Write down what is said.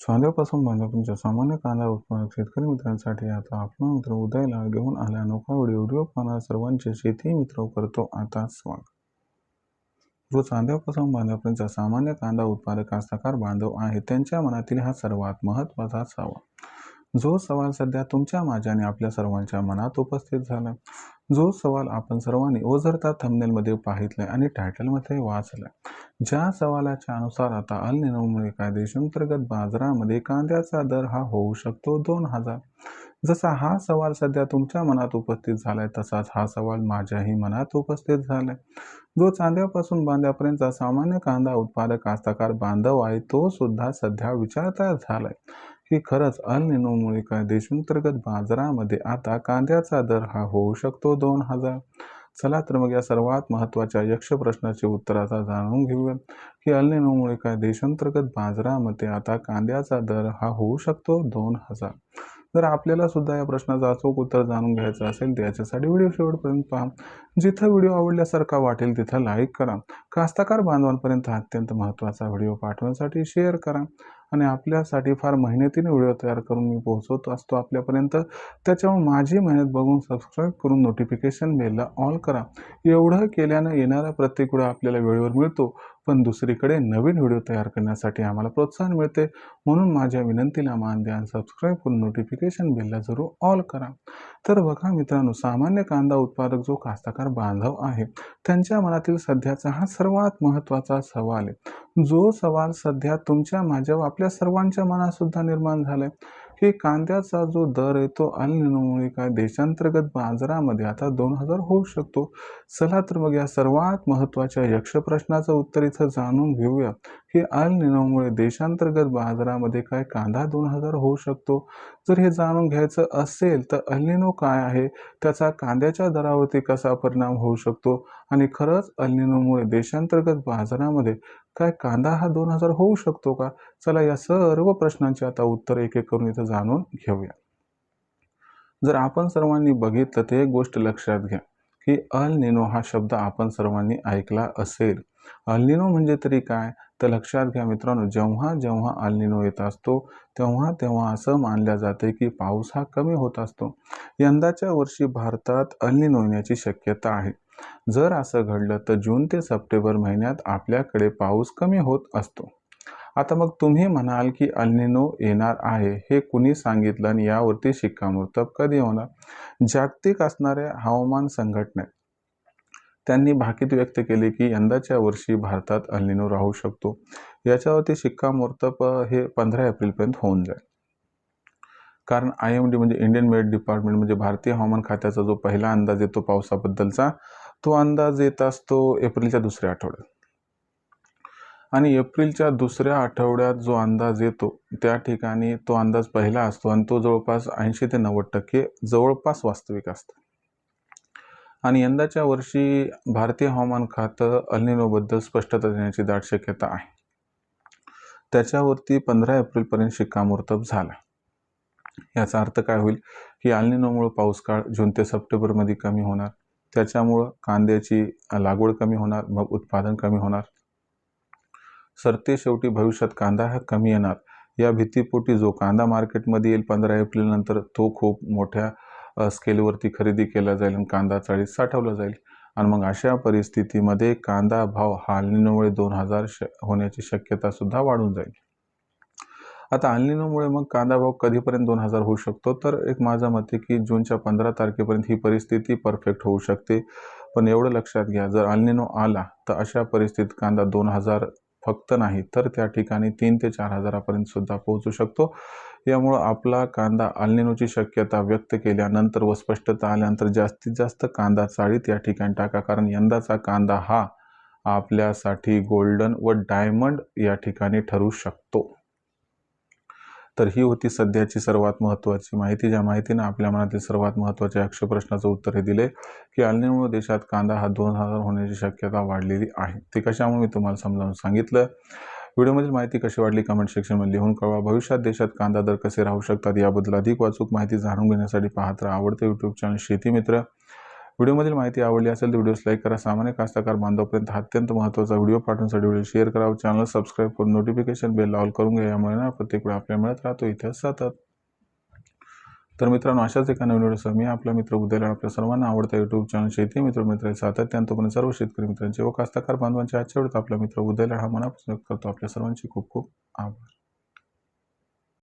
चांद्यापासून बांधापर्यंतच्या सामान्य कांदा उत्पादक शेतकरी मित्रांसाठी आता आपला मित्र उदयला घेऊन आला अनोखा व्हिडिओ पाहणाऱ्या सर्वांचे शेती मित्र करतो आता स्वागत. जो चांद्यापासून बांधापर्यंतचा सामान्य कांदा उत्पादक कास्तकार बांधव आहे त्यांच्या मनातील हा सर्वात महत्त्वाचा सवाल. जो सवाल सध्या तुमच्या माझ्या आणि आपल्या सर्वांच्या मनात उपस्थित झाला. जो सवाल आपण सर्वांनी ओझरता थंबनेलमध्ये पाहितलाय आणि टायटलमध्ये वाचलाय. ज्या सवालाच्या अनुसार आता अल निनोमुळे काय देशांतर्गत बाजारामध्ये कांद्याचा दर हा होऊ शकतो 2000. जसा हा सवाल सध्या तुमच्या मनात उपस्थित झालाय तसाच हा सवाल माझ्याही मनात उपस्थित झालाय. जो चांद्यापासून बांध्यापर्यंतचा सामान्य कांदा उत्पादक कास्तकार बांधव आहे तो सुद्धा सध्या विचारता झालाय की खरंच अल निनोमुळे काय देशांतर्गत बाजारामध्ये आता कांद्याचा दर हा होऊ शकतो 2000. चला तर मग या सर्वात महत्त्वाच्या यक्ष प्रश्नाचे उत्तर आता जाणून घेऊया की अल निनोमुळे काय देशांतर्गत बाजारामध्ये आता कांद्याचा दर हा होऊ शकतो 2000. जर आपल्याला सुद्धा या प्रश्नाचं अचूक उत्तर जाणून घ्यायचं असेल तर याच्यासाठी व्हिडिओ शेवटपर्यंत पहा. जिथं व्हिडिओ आवडल्यासारखा वाटेल तिथं लाईक करा. कास्तकार बांधवांपर्यंत अत्यंत महत्त्वाचा व्हिडिओ पाठवण्यासाठी शेअर करा. आणि आपल्यासाठी फार मेहनतीने व्हिडिओ तयार करून मी पोहोचवत असतो आपल्यापर्यंत. त्याच्यामुळे माझी मेहनत बघून सबस्क्राईब करून नोटिफिकेशन बेलला ऑल करा. एवढं केल्यानं येणारा प्रत्येक व्हिडिओ आपल्याला वेळेवर मिळतो, पण दुसरीकडे नवीन व्हिडिओ तयार करण्यासाठी आम्हाला प्रोत्साहन मिळते. म्हणून माझ्या विनंतीला मान द्या आणि सबस्क्राईब करून नोटिफिकेशन बेलला जरूर ऑल करा. तर बघा मित्रांनो, सामान्य कांदा उत्पादक जो कास्तकार बांधव आहे त्यांच्या मनातील सध्याचा हा सर्वात महत्त्वाचा सवाल आहे. जो सवाल सध्या तुमच्या माझ्या व आपल्या सर्वांच्या मनात सुद्धा निर्माण झालाय की कांद्याचा जो दर आहे तो अल निनोमुळे काय देशांतर्गत बाजारामध्ये आता 2000 होऊ शकतो. चला तर मग या सर्वात महत्त्वाच्या यक्ष प्रश्नाचं उत्तर इथं जाणून घेऊया की अल निनोमुळे देशांतर्गत बाजारामध्ये काय कांदा 2000 होऊ शकतो. जर हे जाणून घ्यायचं असेल तर अल निनो काय आहे, त्याचा कांद्याच्या दरावरती कसा परिणाम होऊ शकतो आणि खरंच अल निनोमुळे देशांतर्गत बाजारामध्ये काय कांदा हा 2000 होऊ शकतो का. चला या सर्व प्रश्नांचे आता उत्तर एक एक करून इथं जाणून घेऊया. जर आपण सर्वांनी बघितलं तर एक गोष्ट लक्षात घ्या की अल निनो हा शब्द आपण सर्वांनी ऐकला असेल. अल निनो म्हणजे तरी काय तर लक्षात घ्या मित्रांनो, जेव्हा जेव्हा अल निनो येत असतो तेव्हा तेव्हा असं मानल्या जाते की पाऊस हा कमी होत असतो. यंदाच्या वर्षी भारतात अल निनो येण्याची शक्यता आहे. जर असं घडलं तर जून ते सप्टेंबर महिन्यात आपल्याकडे पाऊस कमी होत असतो. आता मग तुम्ही म्हणाल की अल निनो येणार आहे हे कुणी सांगितलं आणि यावरती शिक्कामोर्तब कधी होणार. जागतिक असणाऱ्या हवामान संघटनेत त्यांनी भाकीत व्यक्त केले की यंदाच्या वर्षी भारतात अल निनो राहू शकतो. याच्यावरती शिक्कामोर्तब हे 15 एप्रिलपर्यंत होऊन जाईल. कारण IMD म्हणजे इंडियन मेट डिपार्टमेंट म्हणजे भारतीय हवामान खात्याचा जो पहिला अंदाज येतो पावसाबद्दलचा तो अंदाज येत असतो एप्रिलच्या दुसऱ्या आठवड्यात. आणि एप्रिलच्या दुसऱ्या आठवड्यात जो अंदाज येतो त्या ठिकाणी तो अंदाज पहिला असतो आणि तो जवळपास 80 ते 90% जवळपास वास्तविक असतो. आणि यंदाच्या वर्षी भारतीय हवामान खातं अल निनोबद्दल स्पष्टता देण्याची दाट शक्यता आहे. त्याच्यावरती 15 एप्रिलपर्यंत शिक्कामोर्तब झाला. याचा अर्थ काय होईल की अल निनोमुळे पाऊस काळ जून ते सप्टेंबरमध्ये कमी होणार. त्याच्यामुळं कांद्याची लागवड कमी होणार, मग उत्पादन कमी होणार. सरते शेवटी भविष्यात कांदा हा कमी येणार या भीतीपोटी जो कांदा मार्केटमध्ये येईल 15 एप्रिल नंतर तो खूप मोठ्या स्केलवरती खरेदी केला जाईल आणि कांदा चाळीत साठवला जाईल. आणि मग अशा परिस्थितीमध्ये कांदा भाव हा अल निनोमुळे 2000 होण्याची शक्यता सुद्धा वाढून जाईल. आता अल निनोमुळे मग कांदा भाव कधीपर्यंत 2000 होऊ शकतो तर एक माझं मत आहे की जूनच्या 15 तारखेपर्यंत ही परिस्थिती परफेक्ट होऊ शकते. पण एवढं लक्षात घ्या, जर अल निनो आला तर अशा परिस्थितीत कांदा 2000 फक्त नाही तर त्या ठिकाणी 3 ते 4000 पर्यंत सुद्धा पोहोचू शकतो. यामुळं आपला कांदा अल निनोची शक्यता व्यक्त केल्यानंतर व स्पष्टता आल्यानंतर जास्तीत जास्त कांदा चाळीत या ठिकाणी टाका. कारण यंदाचा कांदा हा आपल्यासाठी गोल्डन व डायमंड या ठिकाणी ठरू शकतो. तर ही होती सध्याची सर्वात महत्त्वाची माहिती. ज्या माहितीने आपल्या मनातील सर्वात महत्त्वाच्या यक्ष प्रश्नाचं उत्तर हे दिले की अल निनोमुळे देशात कांदा हा 2000 होण्याची शक्यता वाढलेली आहे. ते कशामुळे मी तुम्हाला समजावून सांगितलं. व्हिडिओमधील माहिती कशी वाटली कमेंट सेक्शनमध्ये लिहून कळवा. भविष्यात देशात कांदा दर कसे राहू शकतात याबद्दल अधिक वाचूक माहिती जाणून घेण्यासाठी पाहत राहा आवडते यूट्यूब चॅनल शेती मित्र. व्हिडिओमधील माहिती आवडली असेल तर व्हिडिओस लाईक करा. सामान्य कास्तकार बांधवांपर्यंत हा अत्यंत महत्त्वाचा व्हिडिओ पाठवण्यासाठी व्हिडिओ शेअर करा. चॅनल सबस्क्राईब करून नोटिफिकेशन बेल ऑल करून घ्या. यामुळे ना प्रत्येक वेळा आपल्याला मिळत राहतो इतिहास सतत. तर मित्रांनो, अशाच एका नवीन व्हिडिओसह मी आपला मित्र उदयला आपल्या सर्वांना आवडता YouTube चॅनल शेती मित्र सातत्याने तोपर्यंत सर्व शेतकरी मित्रांचे व कास्तकार बांधवांचे आजच्या वेळेत आपला मित्र उदयला हा मनापासून करतो. आपल्या सर्वांचे खूप खूप आभार.